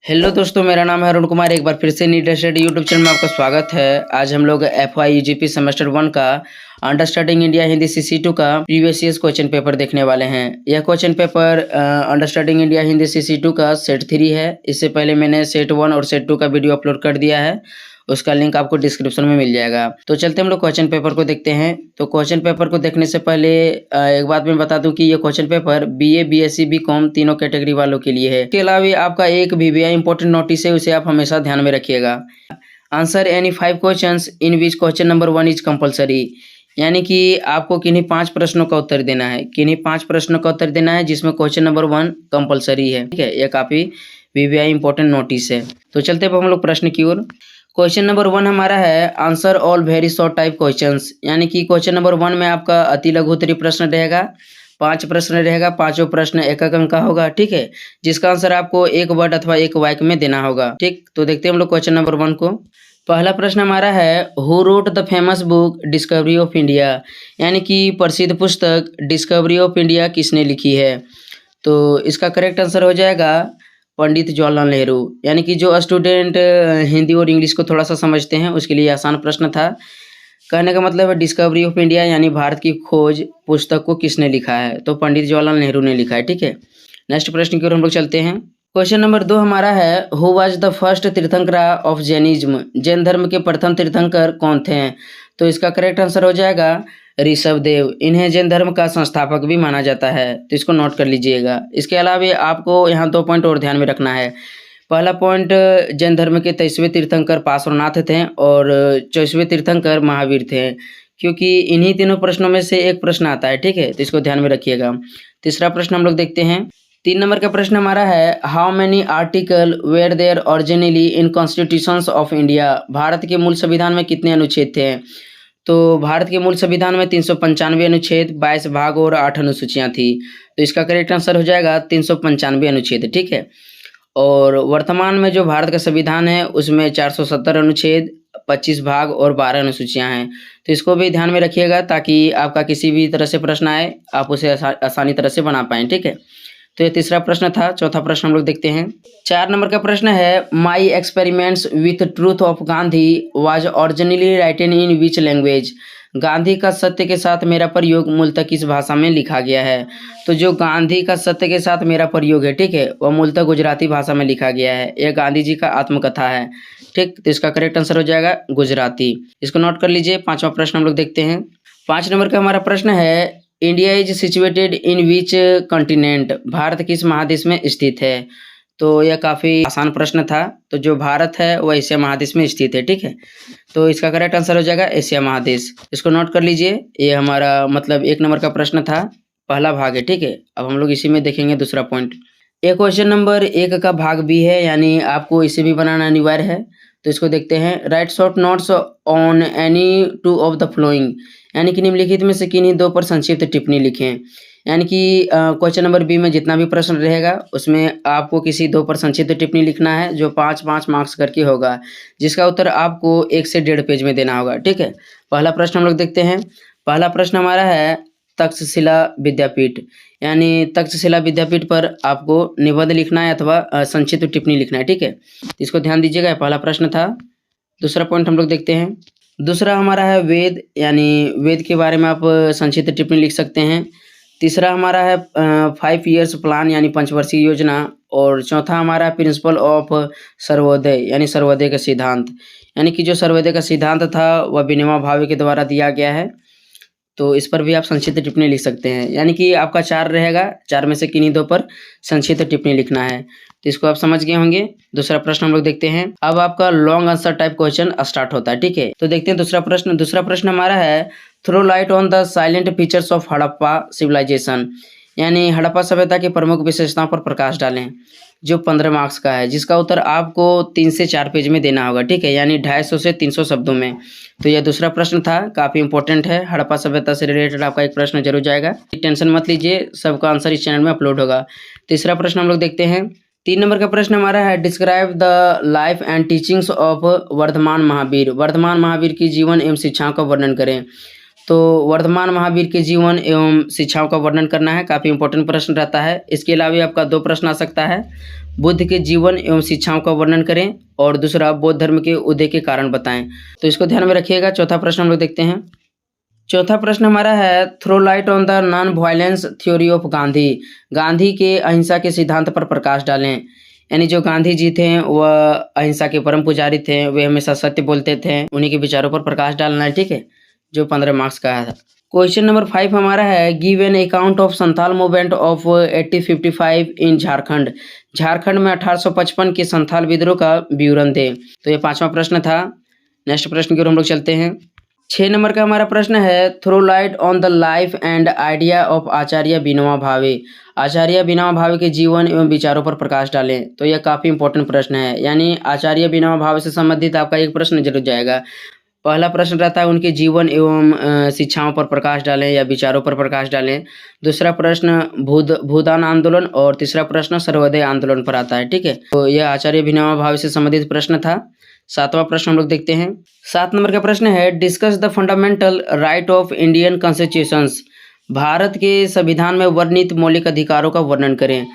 Hello दोस्तों, मेरा नाम है अरुण कुमार। एक बार फिर से नीट स्टडी यूट्यूब चैनल में आपका स्वागत है। आज हम लोग FY UGP सेमेस्टर 1 का अंडरस्टैंडिंग इंडिया हिंदी CC2 का प्रीवियस ईयर क्वेश्चन पेपर देखने वाले हैं। यह question paper understanding India Hindi CC2 का सेट 3 है। इससे पहले मैंने सेट 1 और सेट 2 का वीडियो अपलोड कर दिया है, उसका लिंक आपको डिस्क्रिप्शन में मिल जाएगा। तो चलते हम लोग क्वेश्चन पेपर को देखते हैं। तो क्वेश्चन पेपर को देखने से पहले एक बात मैं बता दूं कि ये question paper BA BSc BCom तीनों कैटेगरी वालों के लिए है। इसके अलावा आपका एक VVI इंपॉर्टेंट नोटिस है, उसे आप हमेशा ध्यान में रखिएगा। Answer any 5 questions in which question number 1 is compulsory, यानी कि आपको किन्हीं 5 प्रश्नों का उत्तर देना है। किन्हीं 5 प्रश्नों का उत्तर देना है जिसमें क्वेश्चन नंबर 1 कंपलसरी है। ठीक है, यह काफी VVI इंपॉर्टेंट नोटिस है। तो चलते अब हम लोग प्रश्न की ओर। क्वेश्चन नंबर 1 हमारा है answer all very short type questions, यानी कि क्वेश्चन नंबर 1 में आपका अति लघु उत्तरीय प्रश्न रहेगा। 5 प्रश्न रहेगा, पांचों प्रश्न एक अंक का होगा। ठीक है, जिसका आंसर आपको एक वर्ड अथवा एक वाक्य में देना होगा। ठीक, तो देखते हैं हम लोग क्वेश्चन नंबर 1 को। पहला प्रश्न हमारा है who wrote the famous book discovery of India, यानी कि प्रसिद्ध पुस्तक डिस्कवरी ऑफ इंडिया किसने लिखी है। तो इसका करेक्ट आंसर हो जाएगा पंडित जवाहरलाल नेहरू। यानी कि जो स्टूडेंट हिंदी और इंग्लिश को थोड़ा सा समझते हैं उसके लिए आसान प्रश्न था। कहने का मतलब है डिस्कवरी ऑफ इंडिया यानी भारत की खोज पुस्तक को किसने लिखा है, तो पंडित जवाहरलाल नेहरू ने लिखा है। ठीक है, नेक्स्ट प्रश्न की ओर हम लोग चलते हैं। क्वेश्चन नंबर 2 हमारा है हु वाज द फर्स्ट तीर्थंकर ऑफ जैनिज्म, जैन धर्म के प्रथम तीर्थंकर कौन थे। तो इसका करेक्ट आंसर हो जाएगा ऋषभ देव। इन्हें जैन धर्म का संस्थापक भी माना जाता है, तो इसको नोट कर लीजिएगा। इसके अलावा आपको यहाँ 2 पॉइंट और ध्यान में रखना है। पहला पॉइंट, जैन धर्म के 23वें तीर्थंकर पार्श्वनाथ थे और 24वें तीर्थंकर महावीर थे, क्योंकि इन्हीं तीनों प्रश्नों में से एक प्रश्न आता है। ठीक है, तो इसको ध्यान में रखिएगा। तीसरा प्रश्न हम लोग देखते हैं। 3 नंबर का प्रश्न हमारा है how many article were there originally in constitutions of India, Bharat के मूल संविधान में कितने अनुच्छेद थे। तो भारत के मूल संविधान में 395 अनुच्छेद, 22 भाग और 8 अनुसूचियां थी। तो इसका करेक्ट आंसर हो जाएगा 395 अनुच्छेद। ठीक है, और वर्तमान में जो भारत का संविधान है उसमें 470 अनुच्छेद, 25 भाग और 12 अनुसूचियां हैं। तो इसको भी ध्यान में रखिएगा ताकि आपका किसी भी तरह से प्रश्न आए आप उसे आसानी तरह से बना पाएं। ठीक है, तो ये तीसरा प्रश्न था। चौथा प्रश्न हम लोग देखते हैं। 4 नंबर का प्रश्न है my experiments with truth of Gandhi was originally written in which language, Gandhi का सत्य के साथ मेरा प्रयोग मूलतः किस भाषा में लिखा गया है। तो जो गांधी का सत्य के साथ मेरा प्रयोग है, ठीक है, वह मूलतः गुजराती भाषा में लिखा गया है। यह गांधी जी का आत्मकथा है। ठीक, तो इसका करेक्ट आंसर हो जाएगा गुजराती। इसको नोट कर लीजिए। 5वां प्रश्न हम लोग देखते हैं। 5 नंबर का हमारा प्रश्न है India is situated in which continent, Bharat किस महादेश में स्थित है। तो यह काफ़ी आसान प्रश्न था। तो जो भारत है वह एशिया महादेश में स्थित है। ठीक है, तो इसका करेक्ट आंसर हो जाएगा एशिया महादेश। इसको नोट कर लीजिए। ये हमारा मतलब 1 नंबर का प्रश्न था, पहला भाग है। ठीक है, अब हम लोग इसी में देखेंगे दूसरा पॉइंट। ये क्वेश्चन नंबर 1 का भाग भी है, यानी आपको इसे भी बनाना अनिवार्य है। तो इसको देखते हैं। Right short notes on any 2 of the flowing, यानी कि निम्नलिखित में से किन्हीं 2 पर संक्षिप्त टिप्पणी लिखें। यानी कि क्वेश्चन नंबर बी में जितना भी प्रश्न रहेगा उसमें आपको किसी 2 पर संक्षिप्त टिप्पणी लिखना है, जो 5-5 मार्क्स करके होगा, जिसका उत्तर आपको 1 से 1.5 पेज में देना होगा। ठीक है, पहला प्रश्न हम लोग देखते हैं। पहला प्रश्न हमारा है तक्षशिला विद्यापीठ, यानी तक्षशिला विद्यापीठ पर आपको निबंध लिखना है अथवा संक्षिप्त टिप्पणी लिखना है। ठीक है, इसको ध्यान दीजिएगा। पहला प्रश्न था। दूसरा पॉइंट हम लोग देखते हैं। दूसरा हमारा है वेद, यानी वेद के बारे में आप संक्षिप्त टिप्पणी लिख सकते हैं। तीसरा हमारा है 5 ईयर्स प्लान, यानी 5 वर्षीय योजना। और चौथा हमारा प्रिंसिपल ऑफ सर्वोदय, यानी सर्वोदय का सिद्धांत, यानी कि जो सर्वोदय का सिद्धांत था वह विनोबा भावे के द्वारा दिया गया है। तो इस पर भी आप संक्षिप्त टिप्पणी लिख सकते हैं। यानी कि आपका 4 रहेगा, 4 में से किन्हीं 2 पर संक्षिप्त टिप्पणी लिखना है। तो इसको आप समझ गए होंगे। दूसरा प्रश्न हम लोग देखते हैं। अब आपका long answer type question start होता है। ठीक है, तो देखते हैं दूसरा प्रश्न। दूसरा प्रश्न हमारा है throw light on the salient features of Harappa civilisation, यानी हड़प्पा सभ्यता की प्रमुख विशेषताओं पर प्रकाश डालें, जो 15 मार्क्स का है, जिसका उत्तर आपको 3 से 4 पेज में देना होगा। ठीक है, यानी 250 से 300 शब्दों में। तो यह दूसरा प्रश्न था, काफ़ी इंपॉर्टेंट है। हड़प्पा सभ्यता से रिलेटेड आपका एक प्रश्न जरूर जाएगा, टेंशन मत लीजिए, सबका आंसर इस चैनल में अपलोड होगा। तीसरा प्रश्न हम लोग देखते हैं। 3 नंबर का प्रश्न हमारा है describe the life and teachings of Vardhaman Mahavir, Vardhaman Mahavir की जीवन एवं शिक्षाओं का वर्णन करें। तो वर्धमान महावीर के जीवन एवं शिक्षाओं का वर्णन करना है, काफ़ी इंपॉर्टेंट प्रश्न रहता है। इसके अलावा आपका 2 प्रश्न आ सकता है। बुद्ध के जीवन एवं शिक्षाओं का वर्णन करें, और दूसरा बौद्ध धर्म के उदय के कारण बताएं। तो इसको ध्यान में रखिएगा। चौथा प्रश्न हम लोग देखते हैं। चौथा प्रश्न हमारा है, throw light on the non violence theory of Gandhi. Gandhi के अहिंसा के सिद्धांत पर प्रकाश डालें। यानी जो गांधी जी थे वह अहिंसा के परम पुजारी थे, वे हमेशा सत्य बोलते थे, उन्हीं के विचारों पर प्रकाश डालना है, ठीक है, जो 15 मार्क्स का है। क्वेश्चन नंबर 5 हमारा है, give an account of Santhal movement of 1855 इन झारखंड। झारखंड में 1855 के संथाल विद्रोह का विवरण दे। तो ये 5वां प्रश्न था। नेक्स्ट प्रश्न की ओर हम लोग चलते हैं। 6 नंबर का हमारा प्रश्न है, throw light on the life and idea of Acharya Vinoba Bhave. Acharya Vinoba भावे के जीवन एवं विचारों पर प्रकाश डालें। तो यह काफ़ी इंपॉर्टेंट प्रश्न है, यानी आचार्य विनोबा भावे से संबंधित आपका एक प्रश्न जरूर जाएगा। पहला प्रश्न रहता है उनके जीवन एवं शिक्षाओं पर प्रकाश डालें या विचारों पर प्रकाश डालें। दूसरा प्रश्न भूदान आंदोलन, और तीसरा प्रश्न सर्वोदय आंदोलन पर आता है, ठीक है। तो यह आचार्य विनोबा भावे से संबंधित प्रश्न था। 7वां प्रश्न हम लोग देखते हैं। 7 नंबर का प्रश्न है, discuss the fundamental right of Indian constitutions. Bharat के संविधान में वर्णित मौलिक अधिकारों का वर्णन करें।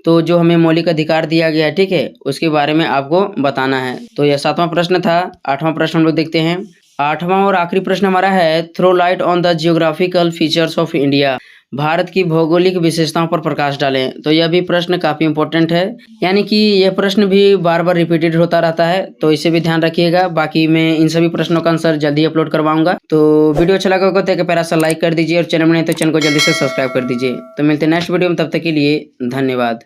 तो जो हमें मौलिक अधिकार दिया गया है, ठीक है, उसके बारे में आपको बताना है। तो यह 7वां प्रश्न था। 8वां प्रश्न हम लोग देखते हैं। 8वां और आखिरी प्रश्न हमारा है, throw light on the geographical features of India. Bharat की भौगोलिक विशेषताओं पर प्रकाश डालें। तो यह भी प्रश्न काफ़ी इंपॉर्टेंट है, यानी कि यह प्रश्न भी बार बार रिपीटेड होता रहता है, तो इसे भी ध्यान रखिएगा। बाकी मैं इन सभी प्रश्नों का आंसर जल्दी अपलोड करवाऊंगा। तो वीडियो अच्छा लगा होगा तो एक प्यारा सा लाइक कर दीजिए, और चैनल में नहीं तो चैनल को जल्दी से सब्सक्राइब कर दीजिए। तो मिलते हैं नेक्स्ट वीडियो में, तब तक के लिए धन्यवाद।